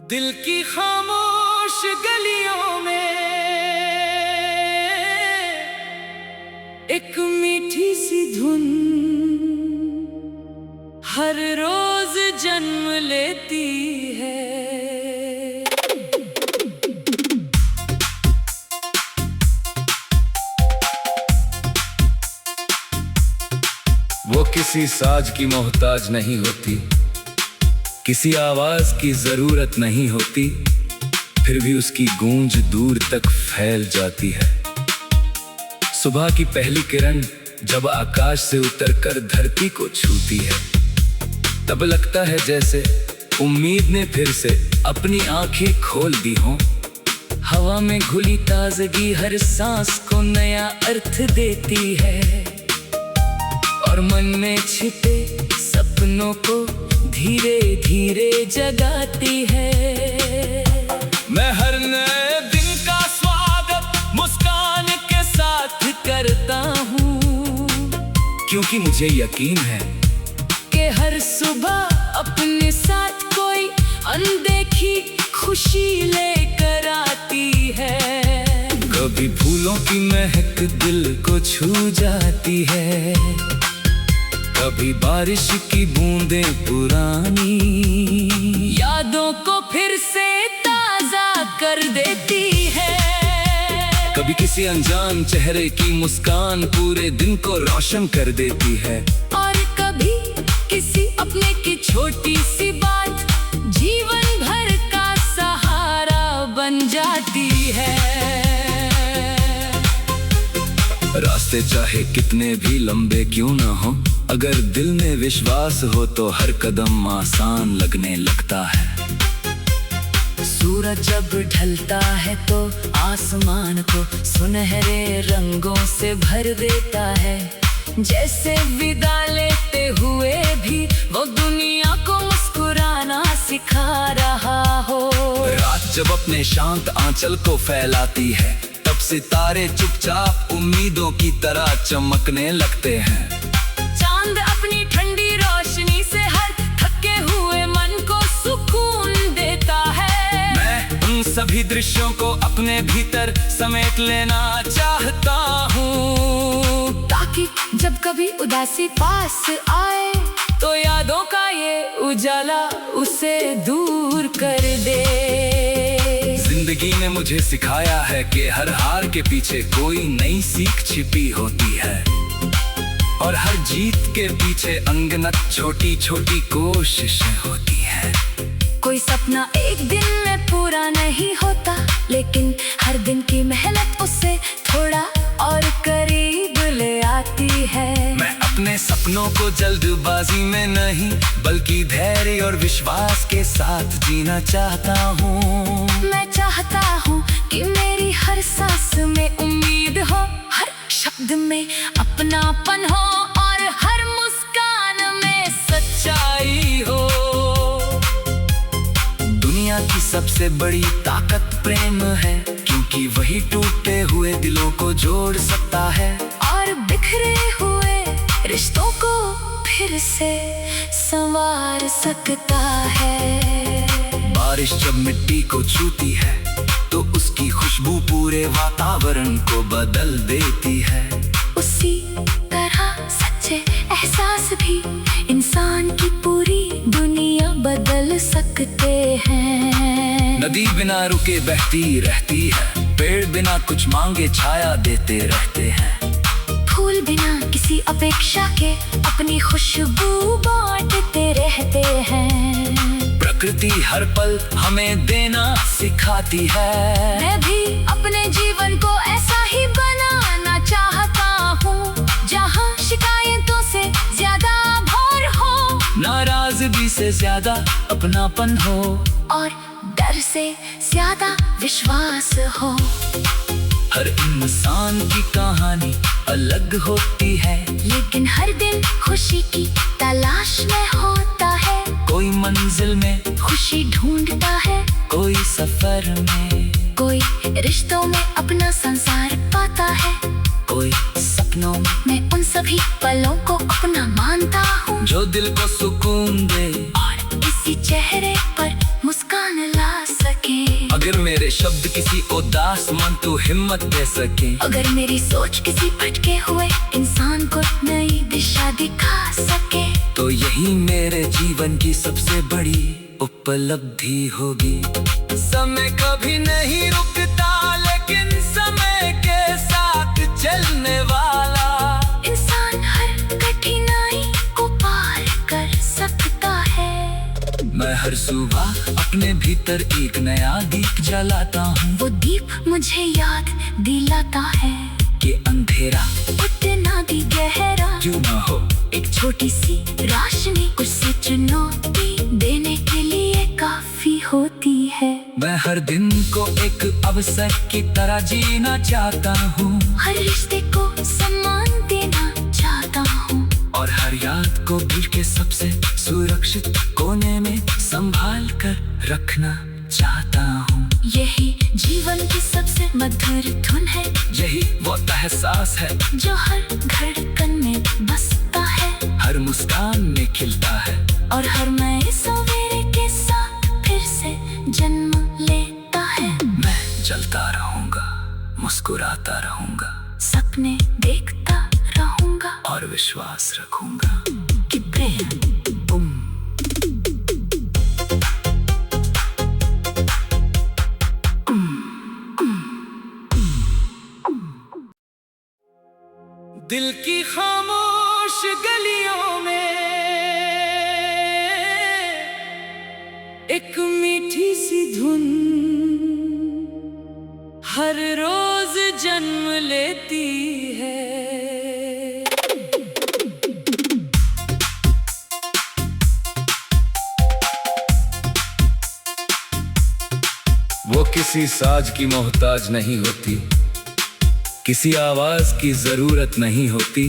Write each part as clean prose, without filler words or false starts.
दिल की खामोश गलियों में एक मीठी सी धुन हर रोज जन्म लेती है। वो किसी साज की मोहताज नहीं होती, किसी आवाज की जरूरत नहीं होती, फिर भी उसकी गूंज दूर तक फैल जाती है। सुबह की पहली किरण जब आकाश से उतरकर धरती को छूती है, तब लगता है जैसे उम्मीद ने फिर से अपनी आंखें खोल दी हों। हवा में घुली ताजगी हर सांस को नया अर्थ देती है और मन में छिपे सपनों को धीरे धीरे जगाती है। मैं हर नए दिन का स्वागत मुस्कान के साथ करता हूँ, क्योंकि मुझे यकीन है कि हर सुबह अपने साथ कोई अनदेखी खुशी लेकर आती है। कभी फूलों की महक दिल को छू जाती है, कभी बारिश की बूंदें पुरानी यादों को फिर से ताजा कर देती है। कभी किसी अनजान चेहरे की मुस्कान पूरे दिन को रोशन कर देती है, और कभी किसी अपने की छोटी सी बात जीवन भर का सहारा बन जाती है। रास्ते चाहे कितने भी लंबे क्यों ना हो, अगर दिल में विश्वास हो तो हर कदम आसान लगने लगता है। सूरज जब ढलता है तो आसमान को सुनहरे रंगों से भर देता है, जैसे विदा लेते हुए भी वो दुनिया को मुस्कुराना सिखा रहा हो। रात जब अपने शांत आंचल को फैलाती है, तब सितारे चुपचाप उम्मीदों की तरह चमकने लगते हैं। चांद अपनी ठंडी रोशनी से हर थके हुए मन को सुकून देता है। मैं उन सभी दृश्यों को अपने भीतर समेट लेना चाहता हूँ, ताकि जब कभी उदासी पास आए तो यादों का ये उजाला उसे दूर कर दे। जिंदगी ने मुझे सिखाया है कि हर हार के पीछे कोई नई सीख छिपी होती है, और हर जीत के पीछे अनगिनत छोटी छोटी कोशिशें होती हैं। कोई सपना एक दिन में पूरा नहीं होता, लेकिन हर दिन की मेहनत उसे थोड़ा और करीब ले आती है। मैं अपने सपनों को जल्दबाजी में नहीं, बल्कि धैर्य और विश्वास के साथ जीना चाहता हूँ। मैं चाहता हूँ कि मेरी हर सांस में उम्मीद हो, हर शब्द में अपनापन हो, और हर मुस्कान में सच्चाई हो। दुनिया की सबसे बड़ी ताकत प्रेम है, क्योंकि वही टूटे हुए दिलों को जोड़ सकता है और बिखरे हुए रिश्तों को फिर से संवार सकता है। बारिश जब मिट्टी को छूती है तो उसकी खुशबू पूरे वातावरण को बदल देती है। उसी तरह सच्चे एहसास भी इंसान की पूरी दुनिया बदल सकते हैं। नदी बिना रुके बहती रहती है, पेड़ बिना कुछ मांगे छाया देते रहते हैं, फूल बिना किसी अपेक्षा के अपनी खुशबू बांटते रहते हैं। प्रकृति हर पल हमें देना सिखाती है। मैं भी अपने जीवन को ऐसा ही बनाना चाहता हूँ, जहाँ शिकायतों से ज्यादा भोर हो, नाराजगी से ज्यादा अपनापन हो, और डर से ज्यादा विश्वास हो। हर इंसान की कहानी अलग होती है, लेकिन हर दिन खुशी की तलाश में होता है। कोई मंजिल में खुशी ढूंढता है, कोई सफर में, कोई रिश्तों में अपना संसार पाता है, कोई सपनों में मैं उन सभी पलों को अपना मानता हूँ, जो दिल को सुकून दे और इसी चेहरे पर मुस्कान लाए। अगर मेरे शब्द किसी उदास मन को हिम्मत दे सके, अगर मेरी सोच किसी भटके हुए इंसान को नई दिशा दिखा सके, तो यही मेरे जीवन की सबसे बड़ी उपलब्धि होगी। समय कभी नहीं रुकता, लेकिन समय के साथ चलने वाला इंसान हर कठिनाई को पार कर सकता है। मैं हर सुबह अपने भीतर एक नया दीप जलाता हूँ। वो दीप मुझे याद दिलाता है कि अंधेरा उतना भी गहरा क्यों ना हो, एक छोटी सी रोशनी उसे चुनौती देने के लिए काफी होती है। मैं हर दिन को एक अवसर की तरह जीना चाहता हूँ, हर रिश्ते को सम्मान देना चाहता हूँ, और हर याद को दिल के सबसे सुरक्षित कोने में संभाल कर रखना चाहता हूँ। यही जीवन की सबसे मधुर धुन है, यही वो एहसास है जो हर धड़कन में बसता है, हर मुस्कान में खिलता है, और हर नए सवेरे के साथ फिर से जन्म लेता है। मैं चलता रहूंगा, मुस्कुराता रहूंगा, सपने देखता रहूंगा, और विश्वास रखूंगा कि प्रेम दिल की खामोश गलियों में एक मीठी सी धुन हर रोज जन्म लेती है। वो किसी साज की मोहताज नहीं होती, किसी आवाज की जरूरत नहीं होती,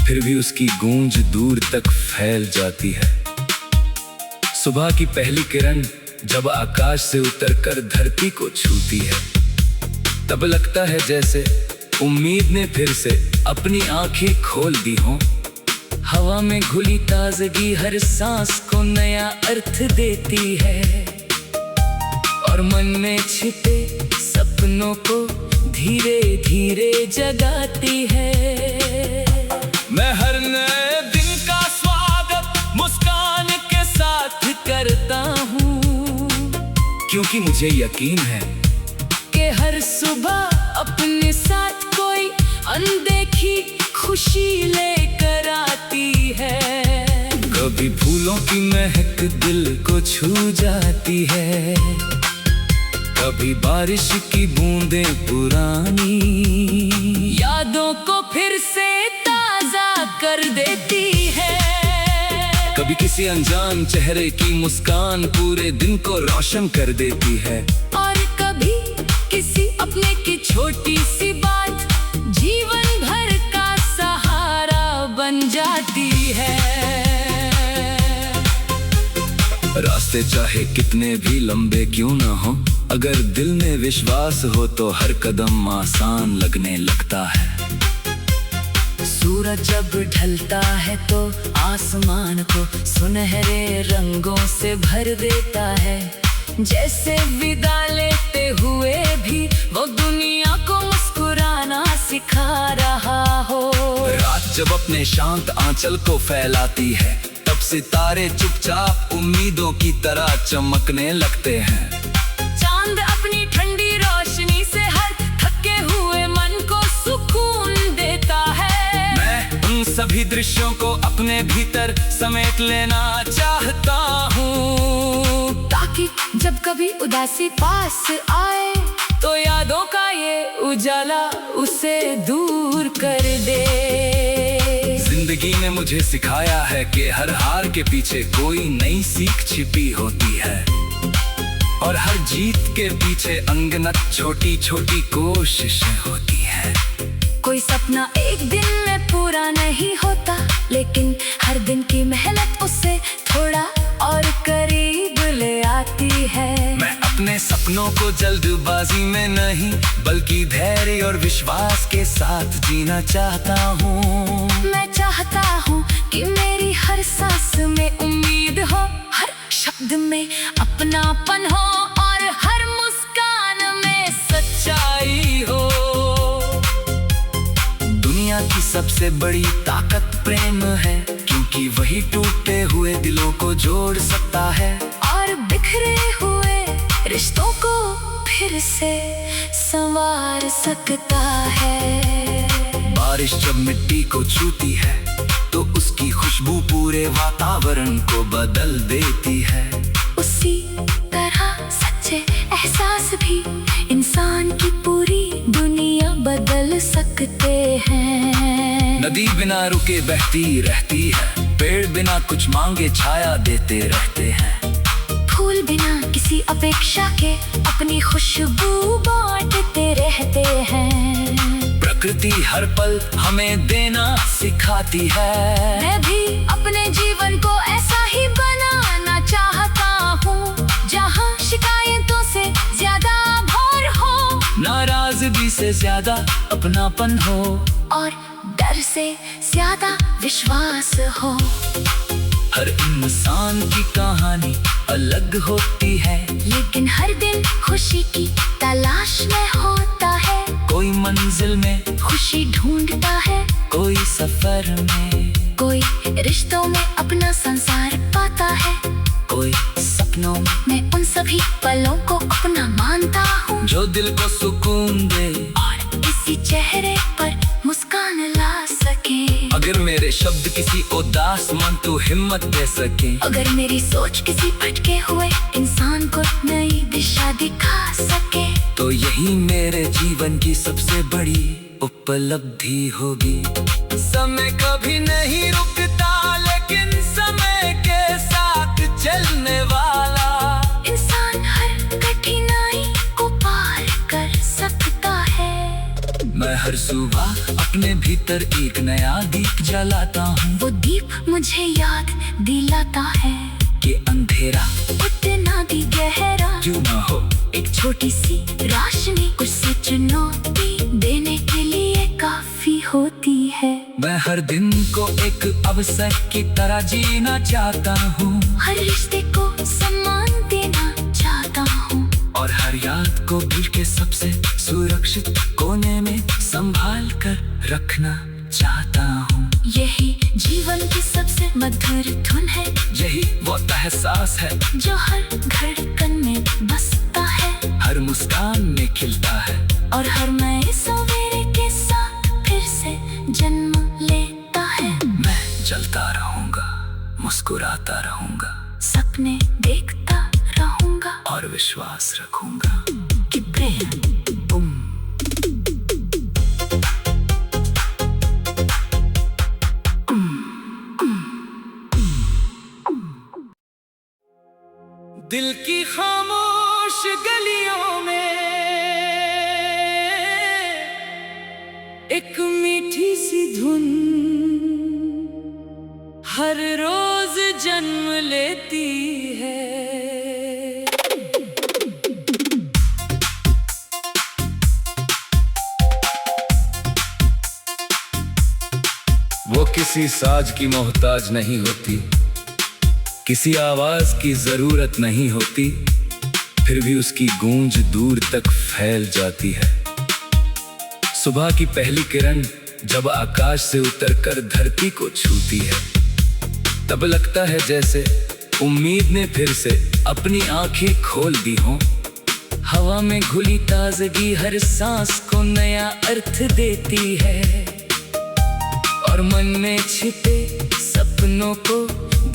फिर भी उसकी गूंज दूर तक फैल जाती है। सुबह की पहली किरण जब आकाश से उतरकर धरती को छूती है, तब लगता है जैसे उम्मीद ने फिर से अपनी आंखें खोल दी हों। हवा में घुली ताजगी हर सांस को नया अर्थ देती है, और मन में छिपे सपनों को धीरे धीरे जगाती है। मैं हर नए दिन का स्वागत मुस्कान के साथ करता हूँ, क्योंकि मुझे यकीन है कि हर सुबह अपने साथ कोई अनदेखी खुशी लेकर आती है। कभी फूलों की महक दिल को छू जाती है, कभी बारिश की बूंदें पुरानी यादों को फिर से ताजा कर देती है। कभी किसी अनजान चेहरे की मुस्कान पूरे दिन को रोशन कर देती है, और कभी किसी अपने की छोटी सी बात जीवन भर का सहारा बन जाती है। रास्ते चाहे कितने भी लंबे क्यों ना हो, अगर दिल में विश्वास हो तो हर कदम आसान लगने लगता है। सूरज जब ढलता है तो आसमान को सुनहरे रंगों से भर देता है, जैसे विदा लेते हुए भी वो दुनिया को मुस्कुराना सिखा रहा हो। रात जब अपने शांत आंचल को फैलाती है, तब सितारे चुपचाप उम्मीदों की तरह चमकने लगते हैं। चांद अपनी ठंडी रोशनी से हर थके हुए मन को सुकून देता है। मैं उन सभी दृश्यों को अपने भीतर समेट लेना चाहता हूँ, ताकि जब कभी उदासी पास आए तो यादों का ये उजाला उसे दूर कर दे। जिंदगी ने मुझे सिखाया है कि हर हार के पीछे कोई नई सीख छिपी होती है, और हर जीत के पीछे अनगिनत छोटी छोटी कोशिशें होती हैं। कोई सपना एक दिन में पूरा नहीं होता, लेकिन हर दिन की मेहनत उसे थोड़ा और करीब ले आती है। मैं अपने सपनों को जल्दबाजी में नहीं, बल्कि धैर्य और विश्वास के साथ जीना चाहता हूँ। मैं चाहता हूँ कि मेरी हर सांस में उम्मीद हो, हर शब्द में अपनापन हो, और हर मुस्कान सबसे बड़ी ताकत प्रेम है, क्योंकि वही टूटे हुए दिलों को जोड़ सकता है और बिखरे हुए रिश्तों को फिर से संवार सकता है। बारिश जब मिट्टी को छूती है तो उसकी खुशबू पूरे वातावरण को बदल देती है। उसी तरह सच्चे एहसास भी इंसान की पूरी दुनिया बदल सकते हैं। नदी बिना रुके बहती रहती है, पेड़ बिना कुछ मांगे छाया देते रहते हैं, फूल बिना किसी अपेक्षा के अपनी खुशबू बांटते रहते हैं। प्रकृति हर पल हमें देना सिखाती है। मैं भी अपने जीवन को ऐसा ही बनाना चाहता हूँ, जहाँ शिकायतों से ज्यादा भर हो, नाराजगी से ज्यादा अपनापन हो, और डर से ज्यादा विश्वास हो। हर इंसान की कहानी अलग होती है, लेकिन हर दिन खुशी की तलाश में होता है। कोई मंजिल में खुशी ढूंढता है, कोई सफर में, कोई रिश्तों में अपना संसार पाता है, कोई सपनों में मैं उन सभी पलों को अपना मानता हूँ, जो दिल को सुकून दे और इसी चेहरे पर मुस्कान ला सके। अगर मेरे शब्द किसी उदास मन को हिम्मत दे सके, अगर मेरी सोच किसी भटके हुए इंसान को नई दिशा दिखा सके, तो यही मेरे जीवन की सबसे बड़ी उपलब्धि होगी। समय कभी नहीं रुकता, लेकिन समय के साथ चलने वाला इंसान हर कठिनाई को पार कर सकता है। मैं हर सुबह अपने भीतर एक नया दीप जलाता हूँ, वो दीप मुझे याद दिलाता है कि अंधेरा उतना भी गहरा क्यों ना हो, एक छोटी सी रोशनी उसे चुनौती देने के लिए काफी होती है। मैं हर दिन को एक अवसर की तरह जीना चाहता हूँ, हर रिश्ते को सम्मान देना चाहता हूँ, और हर याद को दिल के सबसे सुरक्षित कोने में संभाल कर रखना चाहता हूँ। यही जीवन की सबसे मधुर धुन है, यही वो एहसास है जो हर धड़कन में बसता है, हर मुस्कान में खिलता है, और हर नए सवेरे के साथ फिर से जन्म लेता है। मैं चलता रहूंगा, मुस्कुराता रहूंगा, सपने देखता रहूंगा, और विश्वास रखूंगा कि प्रेम दिल की खामोश गलियों में एक मीठी सी धुन हर रोज जन्म लेती है। वो किसी साज की मोहताज नहीं होती, किसी आवाज की जरूरत नहीं होती, फिर भी उसकी गूंज दूर तक फैल जाती है। सुबह की पहली किरण जब आकाश से उतरकर धरती को छूती है, तब लगता है जैसे उम्मीद ने फिर से अपनी आंखें खोल दी हों। हवा में घुली ताजगी हर सांस को नया अर्थ देती है, और मन में छिपे सपनों को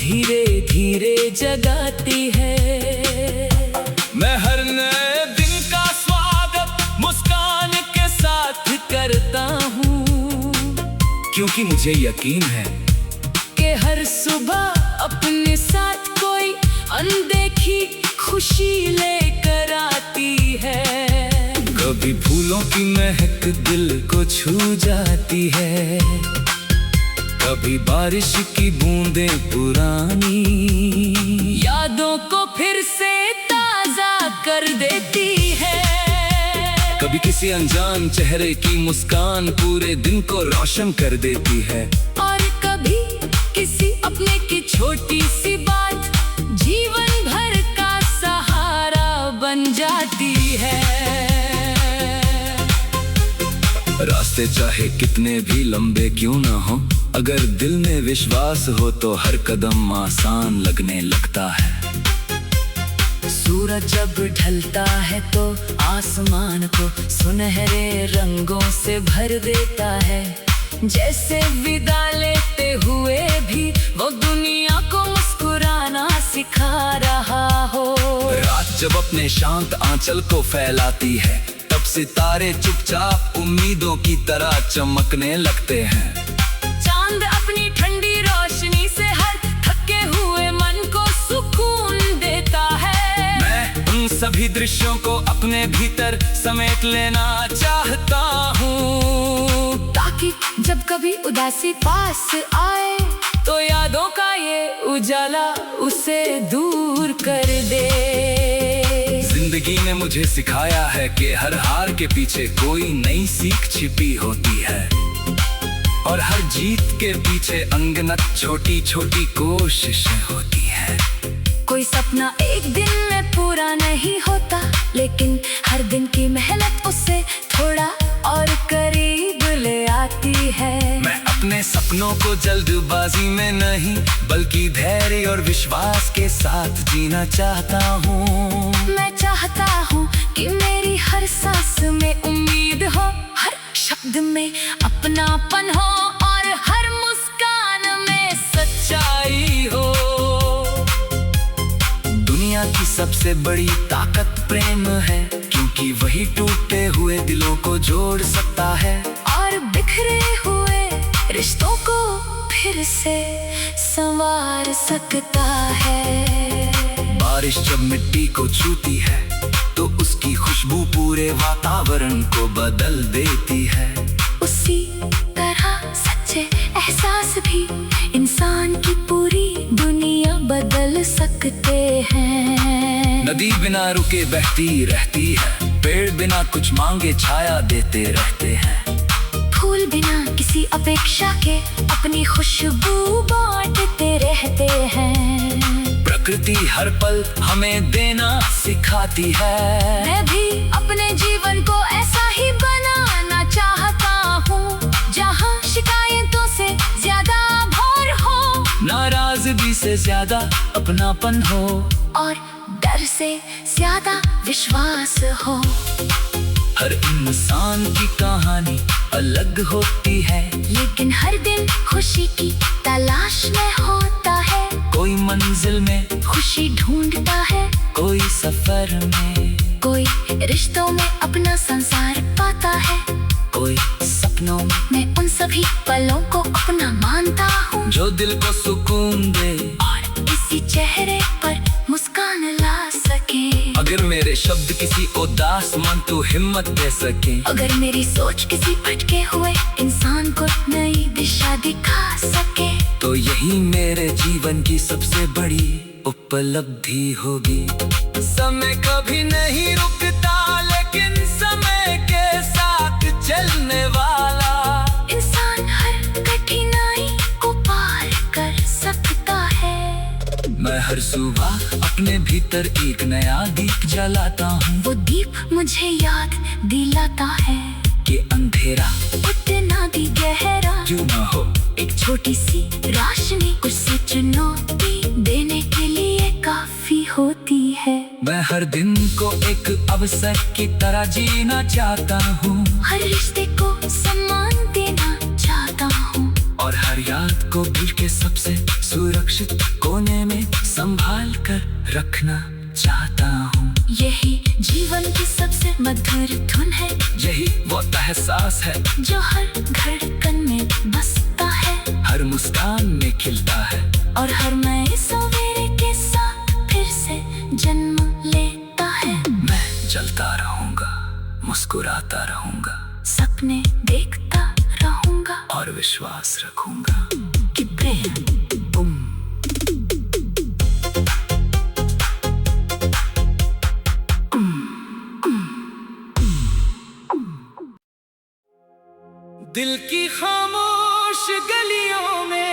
धीरे धीरे जगाती है। मैं हर नए दिन का स्वागत मुस्कान के साथ करता हूँ, क्योंकि मुझे यकीन है कि हर सुबह अपने साथ कोई अनदेखी खुशी लेकर आती है। कभी फूलों की महक दिल को छू जाती है, कभी बारिश की बूंदें पुरानी यादों को फिर से ताजा कर देती है। कभी किसी अनजान चेहरे की मुस्कान पूरे दिन को रोशन कर देती है, और कभी किसी अपने की छोटी सी बात जीवन भर का सहारा बन जाती है। रास्ते चाहे कितने भी लंबे क्यों ना हो, अगर दिल में विश्वास हो तो हर कदम आसान लगने लगता है। सूरज जब ढलता है तो आसमान को सुनहरे रंगों से भर देता है, जैसे विदा लेते हुए भी वो दुनिया को मुस्कुराना सिखा रहा हो। रात जब अपने शांत आंचल को फैलाती है, तब सितारे चुपचाप उम्मीदों की तरह चमकने लगते हैं। चांद अपनी ठंडी रोशनी से हर थके हुए मन को सुकून देता है। मैं उन सभी दृश्यों को अपने भीतर समेट लेना चाहता हूँ, ताकि जब कभी उदासी पास आए तो यादों का ये उजाला उसे दूर कर दे। जिंदगी ने मुझे सिखाया है कि हर हार के पीछे कोई नई सीख छिपी होती है, और हर जीत के पीछे अनगिनत छोटी छोटी कोशिशें होती हैं। कोई सपना एक दिन में पूरा नहीं होता, लेकिन हर दिन की मेहनत उसे थोड़ा और करीब ले आती है। मैं अपने सपनों को जल्दबाजी में नहीं, बल्कि धैर्य और विश्वास के साथ जीना चाहता हूँ। मैं चाहता हूँ कि मेरी हर सांस में उम्मीद हो, हर शब्द में अपनापन हो, और हर मुस्कान में सच्चाई हो। दुनिया की सबसे बड़ी ताकत प्रेम है, क्योंकि वही टूटे हुए दिलों को जोड़ सकता है और बिखरे हुए रिश्तों को फिर से संवार सकता है। बारिश जब मिट्टी को छूती है तो उसकी खुशबू पूरे वातावरण को बदल देती है। उसी तरह सच्चे एहसास भी इंसान की पूरी दुनिया बदल सकते हैं। नदी बिना रुके बहती रहती है, पेड़ बिना कुछ मांगे छाया देते रहते हैं, फूल बिना किसी अपेक्षा के अपनी खुशबू बांटते रहते हैं। प्रकृति हर पल हमें देना सिखाती है। मैं भी अपने जीवन को ऐसा ही बनाना चाहता हूँ, जहाँ शिकायतों से ज्यादा भोर हो, नाराजगी से ज्यादा अपनापन हो, और डर से ज्यादा विश्वास हो। हर इंसान की कहानी अलग होती है, लेकिन हर दिन खुशी की तलाश में होता है। कोई मंजिल में खुशी ढूंढता है, कोई सफर में, कोई रिश्तों में अपना संसार पाता है, कोई सपनों में उन सभी पलों को अपना मानता हूँ, जो दिल को सुकून दे और इसी चेहरे पर मुस्कान ला सके। अगर मेरे शब्द किसी उदास मन को हिम्मत दे सके, अगर मेरी सोच किसी भटके हुए इंसान को नई दिशा दिखा सके, तो यही मेरे जीवन की सबसे बड़ी उपलब्धि होगी। समय कभी नहीं रुकता, लेकिन समय के साथ चलने वाला इंसान हर कठिनाई को पार कर सकता है। मैं हर सुबह अपने भीतर एक नया दीप जलाता हूँ, वो दीप मुझे याद दिलाता है कि अंधेरा उतना भी गहरा क्यों ना हो। एक छोटी सी रोशनी कुछ से चुनौती देने के लिए काफी होती है। मैं हर दिन को एक अवसर की तरह जीना चाहता हूँ, हर रिश्ते को सम्मान देना चाहता हूँ, और हर याद को दिल के सबसे सुरक्षित कोने में संभाल कर रखना चाहता हूँ। यही जीवन की सबसे मधुर धुन है, यही वो एहसास है जो हर धड़कन में बसता है, हर मुस्कान में खिलता है, और हर नए सवेरे के साथ फिर से जन्म लेता है। मैं चलता रहूंगा, मुस्कुराता रहूंगा, सपने देखता रहूंगा, और विश्वास रखूंगा कि प्रेम दिल की खामोश गलियों में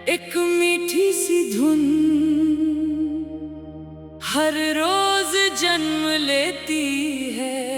एक मीठी सी धुन हर रोज जन्म लेती है।